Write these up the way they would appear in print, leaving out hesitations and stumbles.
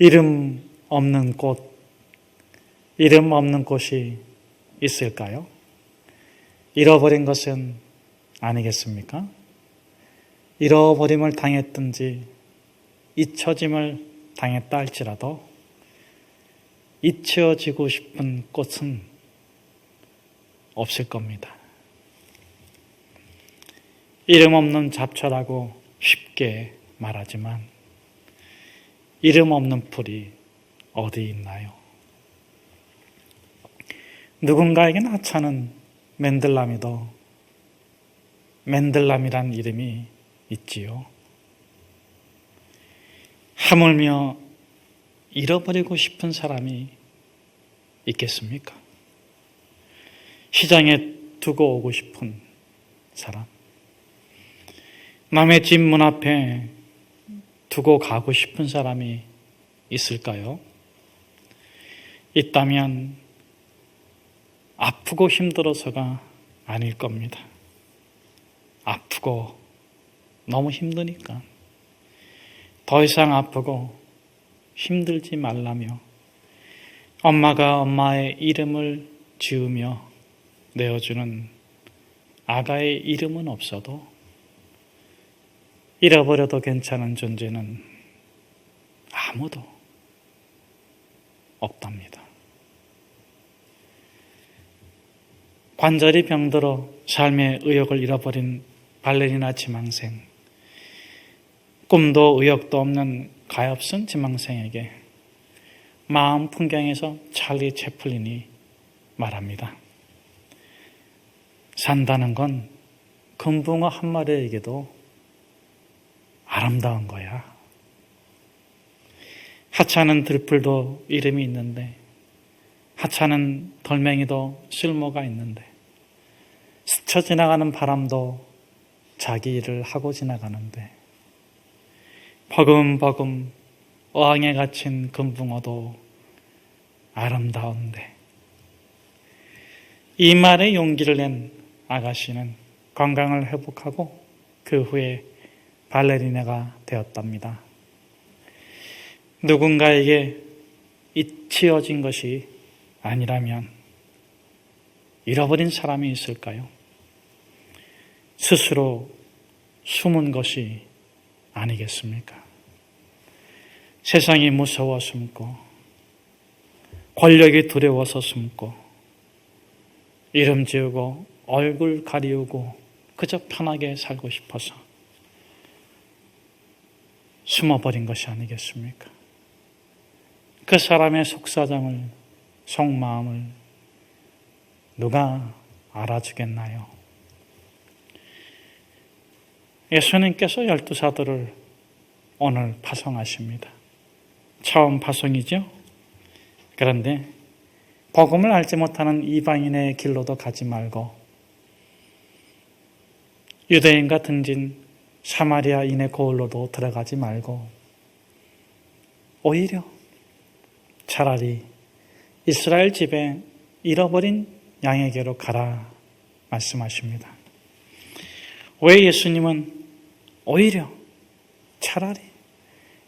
이름 없는 꽃, 이름 없는 꽃이 있을까요? 잃어버린 것은 아니겠습니까? 잃어버림을 당했든지 잊혀짐을 당했다 할지라도 잊혀지고 싶은 꽃은 없을 겁니다. 이름 없는 잡초라고 쉽게 말하지만 이름 없는 풀이 어디 있나요? 누군가에게는 하찮은 맨들나미도 맨들나미란 이름이 있지요. 하물며 잃어버리고 싶은 사람이 있겠습니까? 시장에 두고 오고 싶은 사람, 남의 집 문 앞에 두고 가고 싶은 사람이 있을까요? 있다면 아프고 힘들어서가 아닐 겁니다. 아프고 너무 힘드니까 더 이상 아프고 힘들지 말라며 엄마가 엄마의 이름을 지으며 내어주는 아가의 이름은 없어도 잃어버려도 괜찮은 존재는 아무도 없답니다. 관절이 병들어 삶의 의욕을 잃어버린 발레리나 지망생, 꿈도 의욕도 없는 가엾은 지망생에게 마음 풍경에서 찰리 채플린이 말합니다. 산다는 건 금붕어 한 마리에게도 아름다운 거야. 하찮은 들풀도 이름이 있는데, 하찮은 덜맹이도 쓸모가 있는데, 스쳐 지나가는 바람도 자기 일을 하고 지나가는데, 버금버금 어항에 갇힌 금붕어도 아름다운데, 이 말에 용기를 낸 아가씨는 건강을 회복하고 그 후에 발레리나가 되었답니다. 누군가에게 잊혀진 것이 아니라면 잃어버린 사람이 있을까요? 스스로 숨은 것이 아니겠습니까? 세상이 무서워 숨고 권력이 두려워서 숨고 이름 지우고 얼굴 가리우고 그저 편하게 살고 싶어서 숨어버린 것이 아니겠습니까? 그 사람의 속사정을, 속마음을 누가 알아주겠나요? 예수님께서 12사도를 오늘 파송하십니다. 처음 파송이죠? 그런데 복음을 알지 못하는 이방인의 길로도 가지 말고 유대인과 등진 사마리아인의 고을로도 들어가지 말고 오히려 차라리 이스라엘 집에 잃어버린 양에게로 가라 말씀하십니다. 왜 예수님은 오히려 차라리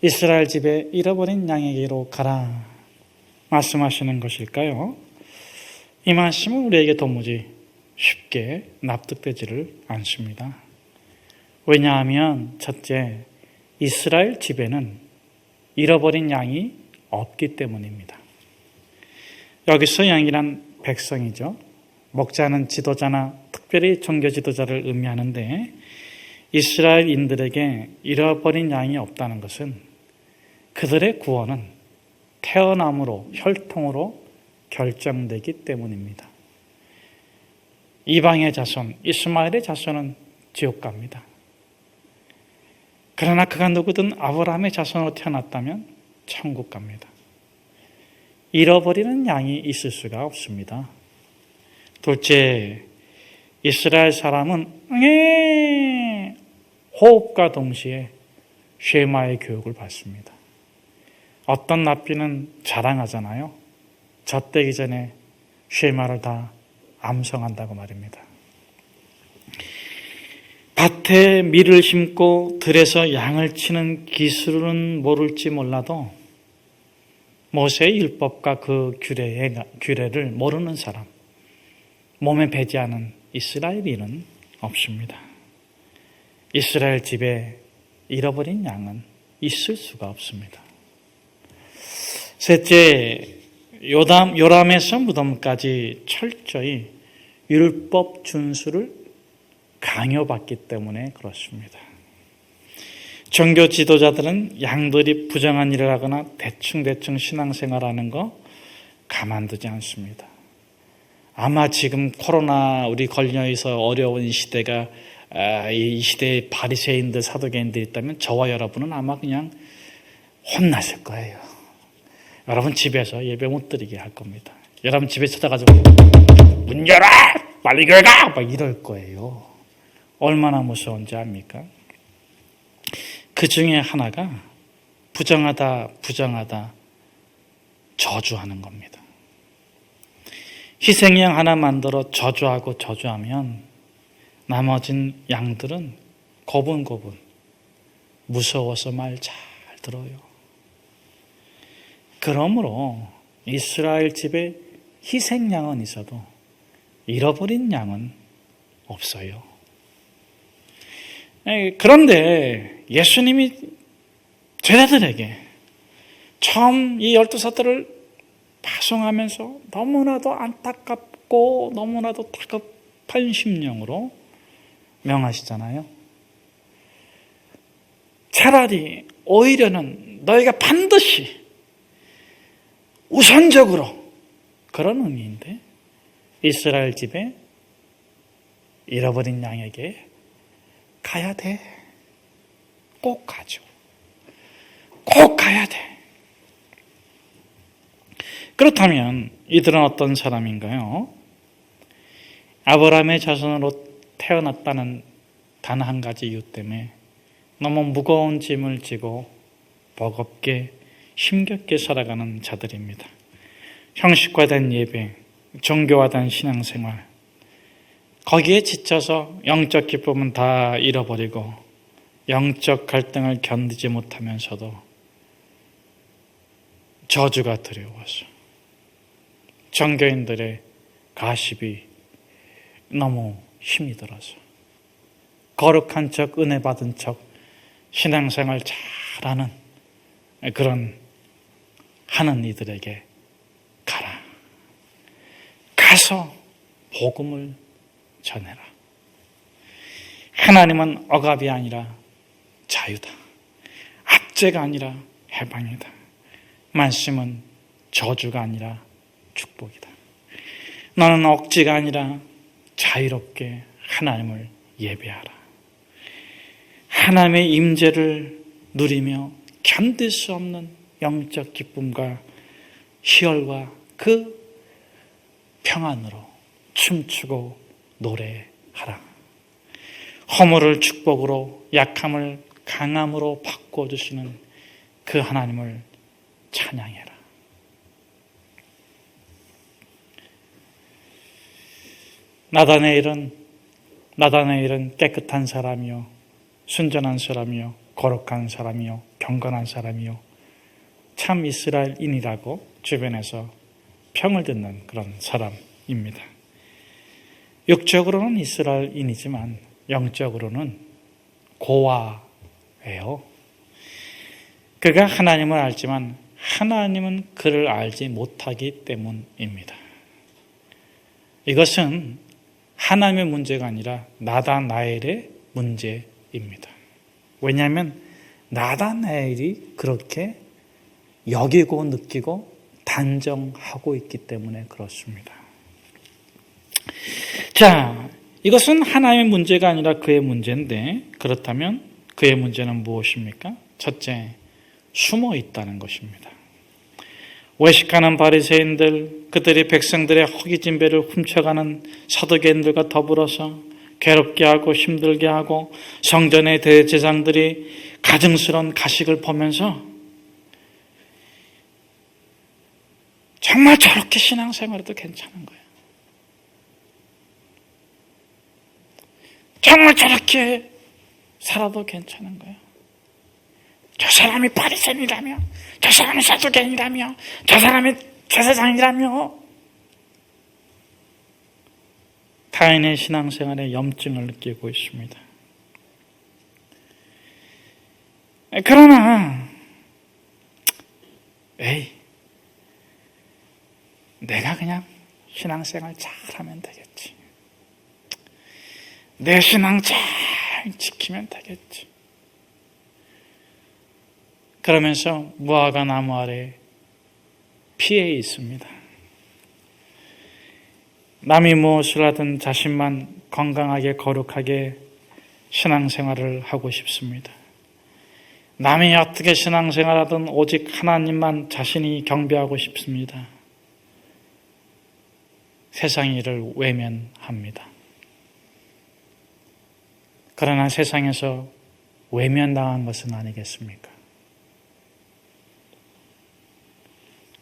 이스라엘 집에 잃어버린 양에게로 가라 말씀하시는 것일까요? 이 말씀은 우리에게 도무지 쉽게 납득되지를 않습니다. 왜냐하면 첫째, 이스라엘 집에는 잃어버린 양이 없기 때문입니다. 여기서 양이란 백성이죠. 목자는 지도자나 특별히 종교 지도자를 의미하는데 이스라엘인들에게 잃어버린 양이 없다는 것은 그들의 구원은 태어남으로, 혈통으로 결정되기 때문입니다. 이방의 자손, 이스마엘의 자손은 지옥 갑니다. 그러나 그가 누구든 아브라함의 자손으로 태어났다면 천국 갑니다. 잃어버리는 양이 있을 수가 없습니다. 둘째, 이스라엘 사람은 호흡과 동시에 쉐마의 교육을 받습니다. 어떤 납비는 자랑하잖아요. 젖되기 전에 쉐마를 다 암송한다고 말입니다. 밭에 밀을 심고 들에서 양을 치는 기술은 모를지 몰라도 모세의 율법과 그 규례를 모르는 사람, 몸에 배지 않은 이스라엘인은 없습니다. 이스라엘 집에 잃어버린 양은 있을 수가 없습니다. 셋째, 요람에서 무덤까지 철저히 율법 준수를 강요받기 때문에 그렇습니다. 종교 지도자들은 양들이 부정한 일을 하거나 대충 신앙생활하는 거 가만두지 않습니다. 아마 지금 코로나 우리 걸려서 어려운 이 시대가 이 시대에 바리새인들 사두개인들이 있다면 저와 여러분은 아마 그냥 혼나실 거예요. 여러분 집에서 예배 못 드리게 할 겁니다. 여러분 집에 찾아가지고 문 열어! 빨리 교회 가! 막 이럴 거예요. 얼마나 무서운지 압니까? 그 중에 하나가 부정하다 저주하는 겁니다. 희생양 하나 만들어 저주하면 나머진 양들은 고분고분 무서워서 말 잘 들어요. 그러므로 이스라엘 집에 희생양은 있어도 잃어버린 양은 없어요. 그런데 예수님이 제자들에게 처음 이 12사도를 파송하면서 너무나도 안타깝고 너무나도 다급한 심령으로 명하시잖아요. 차라리 오히려는 너희가 반드시 우선적으로 그런 의미인데 이스라엘 집에 잃어버린 양에게 가야 돼. 꼭 가죠. 꼭 가야 돼. 그렇다면 이들은 어떤 사람인가요? 아브라함의 자손으로 태어났다는 단 한 가지 이유 때문에 너무 무거운 짐을 지고 버겁게 힘겹게 살아가는 자들입니다. 형식화된 예배, 종교화된 신앙생활, 거기에 지쳐서 영적 기쁨은 다 잃어버리고 영적 갈등을 견디지 못하면서도 저주가 두려워서 종교인들의 가십이 너무 힘이 들어서 거룩한 척, 은혜 받은 척, 신앙생활 잘하는 그런 하는 이들에게 가라. 가서 복음을 전해라. 하나님은 억압이 아니라 자유다. 압제가 아니라 해방이다. 말씀은 저주가 아니라 축복이다. 너는 억지가 아니라 자유롭게 하나님을 예배하라. 하나님의 임재를 누리며 견딜 수 없는 영적 기쁨과 희열과 그 평안으로 춤추고 노래하라. 허물을 축복으로 약함을 강함으로 바꾸어 주시는 그 하나님을 찬양해라. 나다나엘은 깨끗한 사람이요, 순전한 사람이요, 거룩한 사람이요, 경건한 사람이요, 참 이스라엘인이라고 주변에서 평을 듣는 그런 사람입니다. 육적으로는 이스라엘인이지만 영적으로는 고아예요. 그가 하나님을 알지만 하나님은 그를 알지 못하기 때문입니다. 이것은 하나님의 문제가 아니라 나다나엘의 문제입니다. 왜냐하면 나다나엘이 그렇게 여기고 느끼고 단정하고 있기 때문에 그렇습니다. 자, 이것은 하나님의 문제가 아니라 그의 문제인데, 그렇다면 그의 문제는 무엇입니까? 첫째, 숨어 있다는 것입니다. 외식하는 바리새인들, 그들이 백성들의 허기진 배를 훔쳐가는 사두개인들과 더불어서 괴롭게 하고 힘들게 하고 성전의 대제사장들이 가증스러운 가식을 보면서 정말 저렇게 신앙생활해도 괜찮은 거예요. 정말 저렇게 살아도 괜찮은 거예요. 저 사람이 바리새인이라며, 저 사람이 사두개인이라며, 저 사람이 제사장이라며 타인의 신앙생활에 염증을 느끼고 있습니다. 그러나 내가 그냥 신앙생활 잘하면 되겠지. 내 신앙 잘 지키면 되겠지. 그러면서 무화과 나무 아래 피해 있습니다. 남이 무엇을 하든 자신만 건강하게 거룩하게 신앙생활을 하고 싶습니다. 남이 어떻게 신앙생활하든 오직 하나님만 자신이 경배하고 싶습니다. 세상의 일을 외면합니다. 그러나 세상에서 외면당한 것은 아니겠습니까?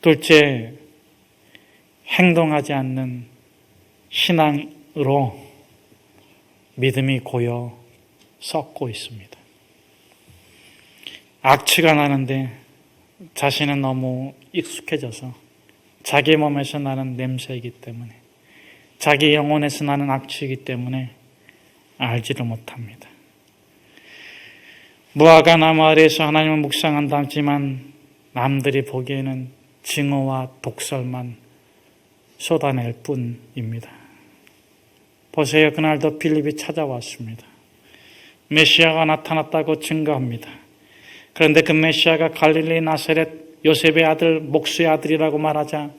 둘째, 행동하지 않는 신앙으로 믿음이 고여 썩고 있습니다. 악취가 나는데 자신은 너무 익숙해져서 자기 몸에서 나는 냄새이기 때문에, 자기 영혼에서 나는 악취이기 때문에 알지를 못합니다. 무화과 나무 아래에서 하나님을 묵상한다 하지만 남들이 보기에는 증오와 독설만 쏟아낼 뿐입니다. 보세요. 그날도 빌립이 찾아왔습니다. 메시아가 나타났다고 증거합니다. 그런데 그 메시아가 갈릴리 나사렛 요셉의 아들 목수의 아들이라고 말하자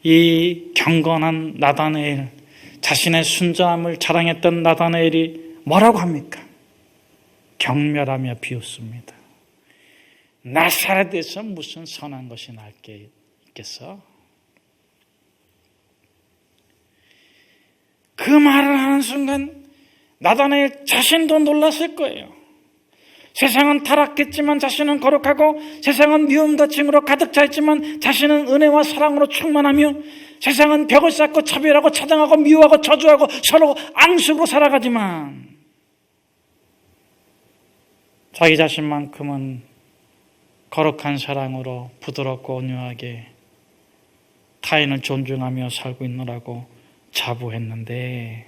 이 경건한 나다나엘, 자신의 순전함을 자랑했던 나다나엘이 뭐라고 합니까? 경멸하며 비웃습니다. 나사렛에서 무슨 선한 것이 날 게 있겠어? 그 말을 하는 순간 나다나엘 자신도 놀랐을 거예요. 세상은 타락했지만 자신은 거룩하고, 세상은 미움과 증오로 가득 차 있지만 자신은 은혜와 사랑으로 충만하며, 세상은 벽을 쌓고 차별하고 차등하고 미워하고 저주하고 서로 앙숙으로 살아가지만 자기 자신만큼은 거룩한 사랑으로 부드럽고 온유하게 타인을 존중하며 살고 있노라고 자부했는데,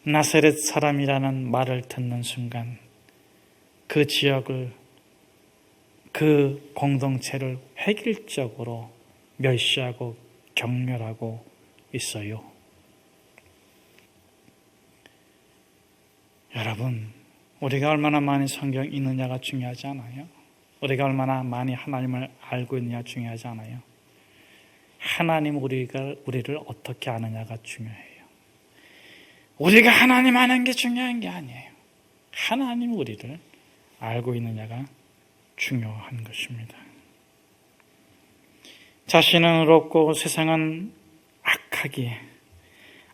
나사렛 사람이라는 말을 듣는 순간 그 지역을, 그 공동체를 획일적으로 멸시하고 경멸하고 있어요. 여러분, 우리가 얼마나 많이 성경 읽느냐가 중요하지 않아요? 우리가 얼마나 많이 하나님을 알고 있느냐 중요하지 않아요? 하나님 우리를 어떻게 아느냐가 중요해요. 우리가 하나님 아는 게 중요한 게 아니에요. 하나님 우리를 알고 있느냐가 중요한 것입니다. 자신은 의롭고 세상은 악하기에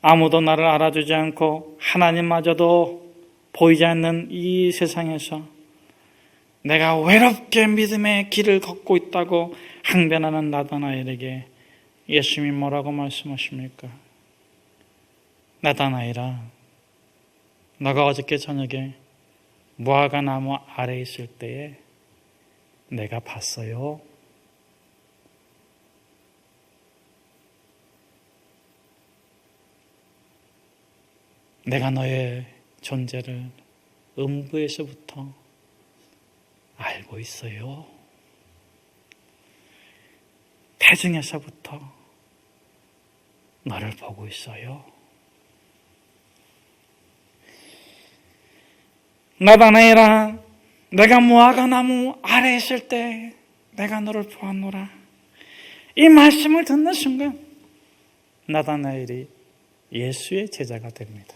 아무도 나를 알아주지 않고 하나님마저도 보이지 않는 이 세상에서 내가 외롭게 믿음의 길을 걷고 있다고 항변하는 나다나엘에게 예수님이 뭐라고 말씀하십니까? 나다나엘아, 너가 어저께 저녁에 무화과 나무 아래에 있을 때에 내가 봤어요. 내가 너의 존재를 음부에서부터 알고 있어요. 태중에서부터 너를 보고 있어요. 나다나엘아, 내가 무화과 나무 아래에 있을 때 내가 너를 보았노라. 이 말씀을 듣는 순간 나다나엘이 예수의 제자가 됩니다.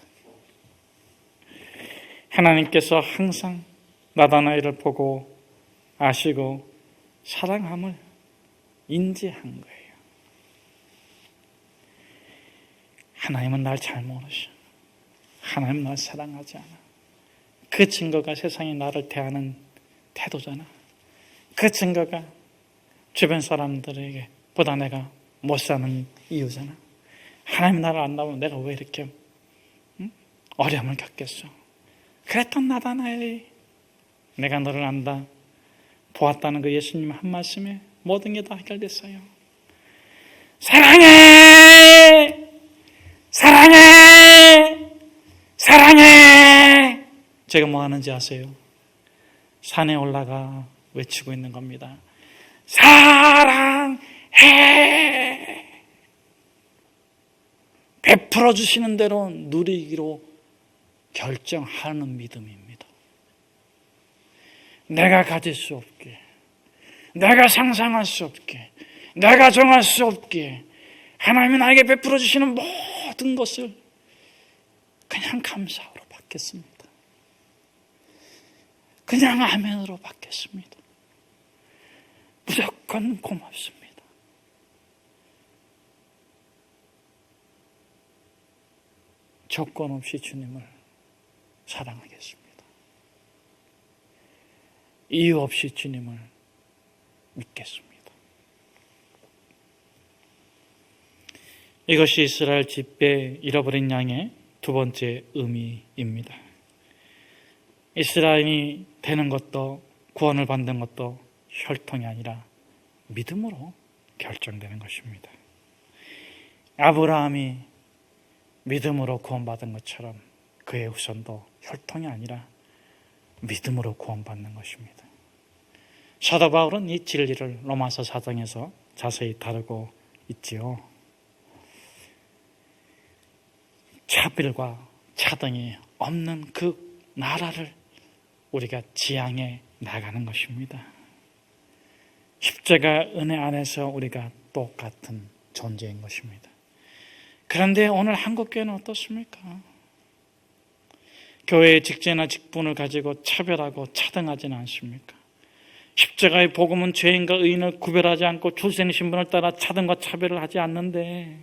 하나님께서 항상 나다나엘을 보고 아시고 사랑함을 인지한 거예요. 하나님은 날 잘 모르셔. 하나님은 날 사랑하지 않아. 그 증거가 세상이 나를 대하는 태도잖아. 그 증거가 주변 사람들에게 보다 내가 못 사는 이유잖아. 하나님 나를 안다면 내가 왜 이렇게 어려움을 겪겠어? 그랬던 나다나엘이 내가 너를 안다 보았다는 그 예수님 한 말씀에 모든 게 다 해결됐어요. 사랑해! 사랑해! 사랑해! 제가 뭐 하는지 아세요? 산에 올라가 외치고 있는 겁니다. 사랑해! 베풀어 주시는 대로 누리기로 결정하는 믿음입니다. 내가 가질 수 없게, 내가 상상할 수 없게, 내가 정할 수 없게 하나님이 나에게 베풀어 주시는 모든 것을 그냥 감사로 받겠습니다. 그냥 아멘으로 받겠습니다. 무조건 고맙습니다. 조건 없이 주님을 사랑하겠습니다. 이유 없이 주님을 믿겠습니다. 이것이 이스라엘 집배 잃어버린 양의 두 번째 의미입니다. 이스라엘이 되는 것도 구원을 받는 것도 혈통이 아니라 믿음으로 결정되는 것입니다. 아브라함이 믿음으로 구원받은 것처럼 그의 후손도 혈통이 아니라 믿음으로 구원받는 것입니다. 사도 바울은 이 진리를 로마서 4장에서 자세히 다루고 있지요. 차별과 차등이 없는 그 나라를 우리가 지향해 나가는 것입니다. 십자가 은혜 안에서 우리가 똑같은 존재인 것입니다. 그런데 오늘 한국교회는 어떻습니까? 교회의 직제나 직분을 가지고 차별하고 차등하지는 않습니까? 십자가의 복음은 죄인과 의인을 구별하지 않고 출생 신분을 따라 차등과 차별을 하지 않는데,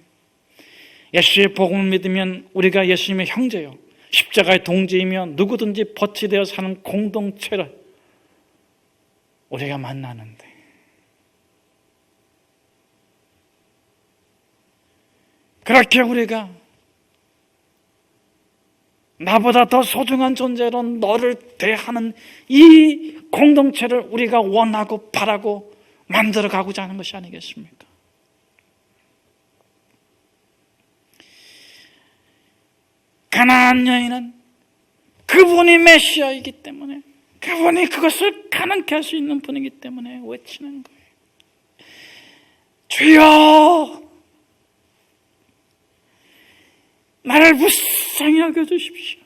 예수의 복음을 믿으면 우리가 예수님의 형제요, 십자가의 동지이며 누구든지 버치되어 사는 공동체를 우리가 만나는데, 그렇게 우리가 나보다 더 소중한 존재로 너를 대하는 이 공동체를 우리가 원하고 바라고 만들어 가고자 하는 것이 아니겠습니까? 가나안 여인은 그분이 메시아이기 때문에, 그분이 그것을 가능케 할 수 있는 분이기 때문에 외치는 거예요. 주여, 나를 불쌍히 여겨주십시오.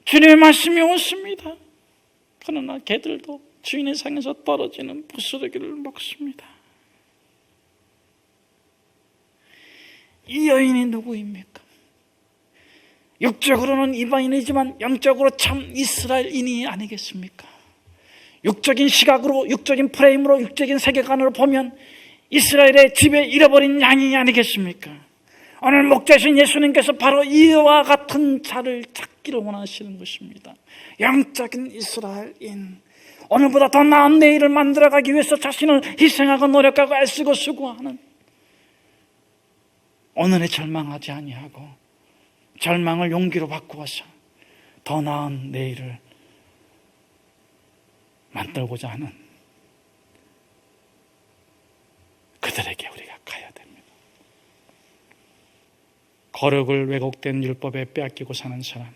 주님의 말씀이 옳습니다. 그러나 개들도 주인의 상에서 떨어지는 부스러기를 먹습니다. 이 여인이 누구입니까? 육적으로는 이방인이지만 영적으로 참 이스라엘인이 아니겠습니까? 육적인 시각으로, 육적인 프레임으로, 육적인 세계관으로 보면 이스라엘의 집에 잃어버린 양이 아니겠습니까? 오늘 목자신 예수님께서 바로 이와 같은 자를 찾기를 원하시는 것입니다. 영적인 이스라엘인, 오늘보다 더 나은 내일을 만들어가기 위해서 자신을 희생하고 노력하고 애쓰고 수고하는, 오늘에 절망하지 아니하고 절망을 용기로 바꾸어서 더 나은 내일을 만들고자 하는 그들에게 우리가 가야 됩니다. 거룩을 왜곡된 율법에 빼앗기고 사는 사람,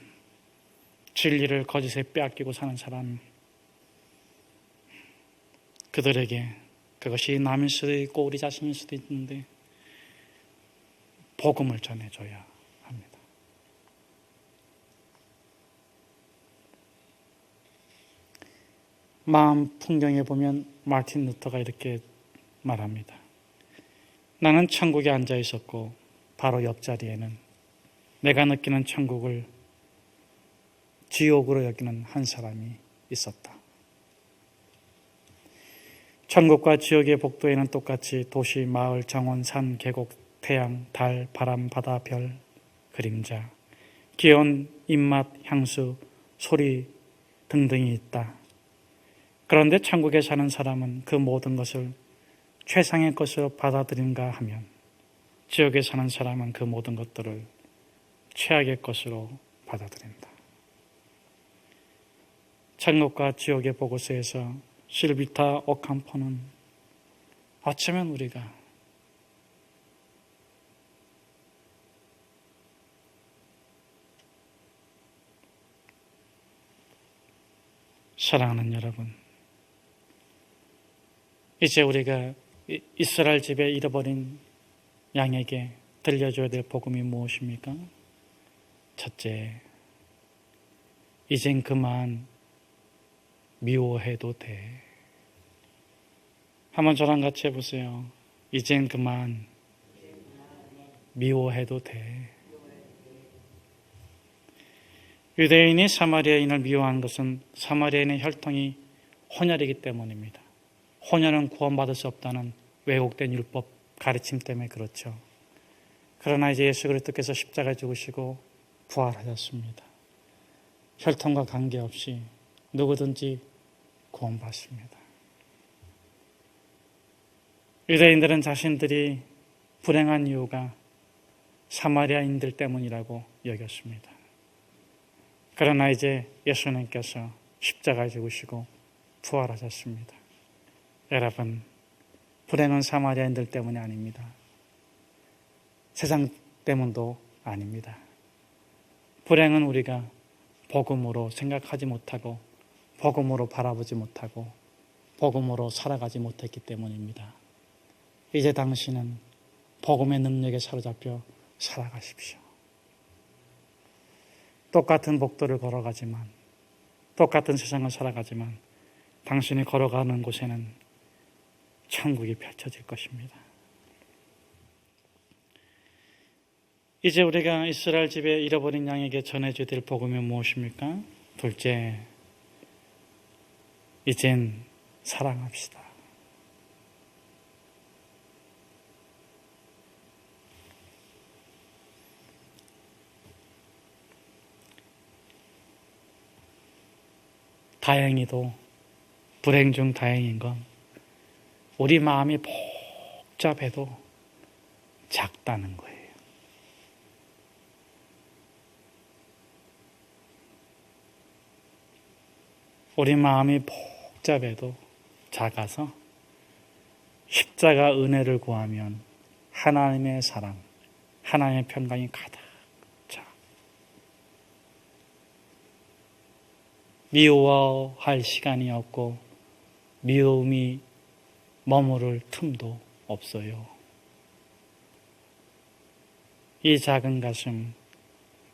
진리를 거짓에 빼앗기고 사는 사람, 그들에게, 그것이 남일 수도 있고 우리 자신일 수도 있는데, 복음을 전해줘야 합니다. 마음 풍경에 보면 마틴 루터가 이렇게 말합니다. 나는 천국에 앉아 있었고 바로 옆자리에는 내가 느끼는 천국을 지옥으로 여기는 한 사람이 있었다. 천국과 지옥의 복도에는 똑같이 도시, 마을, 정원, 산, 계곡, 태양, 달, 바람, 바다, 별, 그림자, 기온, 입맛, 향수, 소리 등등이 있다. 그런데 천국에 사는 사람은 그 모든 것을 최상의 것으로 받아들인가 하면, 지옥에 사는 사람은 그 모든 것들을 최악의 것으로 받아들인다. 천국과 지옥의 보고서에서 실비타 오캄포는 어쩌면 우리가 사랑하는 여러분, 이제 우리가 이스라엘 집에 잃어버린 양에게 들려줘야 될 복음이 무엇입니까? 첫째, 이젠 그만 미워해도 돼. 한번 저랑 같이 해보세요. 이젠 그만 미워해도 돼. 유대인이 사마리아인을 미워한 것은 사마리아인의 혈통이 혼혈이기 때문입니다. 혼혈은 구원받을 수 없다는 왜곡된 율법 가르침 때문에 그렇죠. 그러나 이제 예수 그리스도께서 십자가에 죽으시고 부활하셨습니다. 혈통과 관계없이 누구든지 구원받습니다. 유대인들은 자신들이 불행한 이유가 사마리아인들 때문이라고 여겼습니다. 그러나 이제 예수님께서 십자가에 죽으시고 부활하셨습니다. 여러분, 불행은 사마리아인들 때문이 아닙니다. 세상 때문도 아닙니다. 불행은 우리가 복음으로 생각하지 못하고 복음으로 바라보지 못하고 복음으로 살아가지 못했기 때문입니다. 이제 당신은 복음의 능력에 사로잡혀 살아가십시오. 똑같은 복도를 걸어가지만, 똑같은 세상을 살아가지만 당신이 걸어가는 곳에는 천국이 펼쳐질 것입니다. 이제 우리가 이스라엘 집에 잃어버린 양에게 전해줘야 될 복음이 무엇입니까? 둘째, 이젠 사랑합시다. 다행히도 불행 중 다행인 건 우리 마음이 복잡해도 작다는 거예요. 우리 마음이 복잡해도 작아서 십자가 은혜를 구하면 하나님의 사랑, 하나님의 평강이 가득 차. 미워할 시간이 없고 미움이 머무를 틈도 없어요. 이 작은 가슴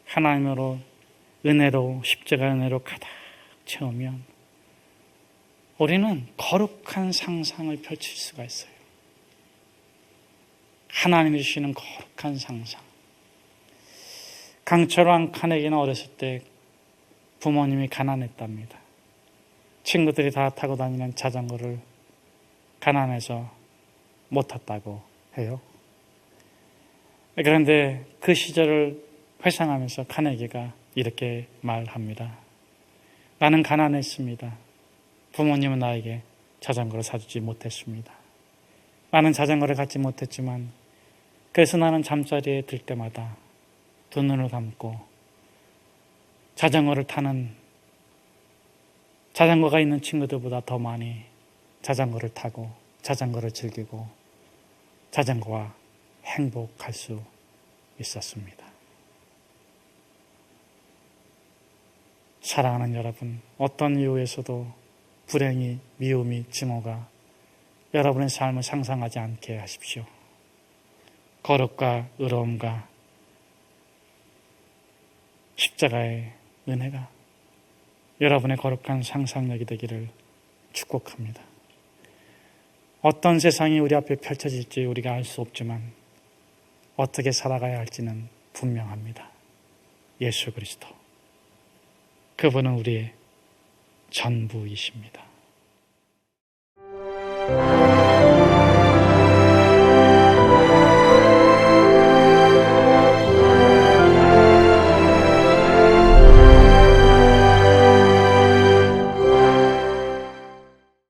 하나님으로 은혜로 십자가 은혜로 가득 채우면 우리는 거룩한 상상을 펼칠 수가 있어요. 하나님이 주시는 거룩한 상상. 강철왕 카네기는 어렸을 때 부모님이 가난했답니다. 친구들이 다 타고 다니는 자전거를 가난해서 못 탔다고 해요. 그런데 그 시절을 회상하면서 카네기가 이렇게 말합니다. 나는 가난했습니다. 부모님은 나에게 자전거를 사주지 못했습니다. 나는 자전거를 갖지 못했지만 그래서 나는 잠자리에 들 때마다 두 눈을 감고 자전거를 타는 자전거가 있는 친구들보다 더 많이 자전거를 타고 자전거를 즐기고 자전거와 행복할 수 있었습니다. 사랑하는 여러분, 어떤 이유에서도 불행이, 미움이, 증오가 여러분의 삶을 상상하지 않게 하십시오. 거룩과 의로움과 십자가의 은혜가 여러분의 거룩한 상상력이 되기를 축복합니다. 어떤 세상이 우리 앞에 펼쳐질지 우리가 알 수 없지만 어떻게 살아가야 할지는 분명합니다. 예수 그리스도. 그분은 우리의 전부이십니다.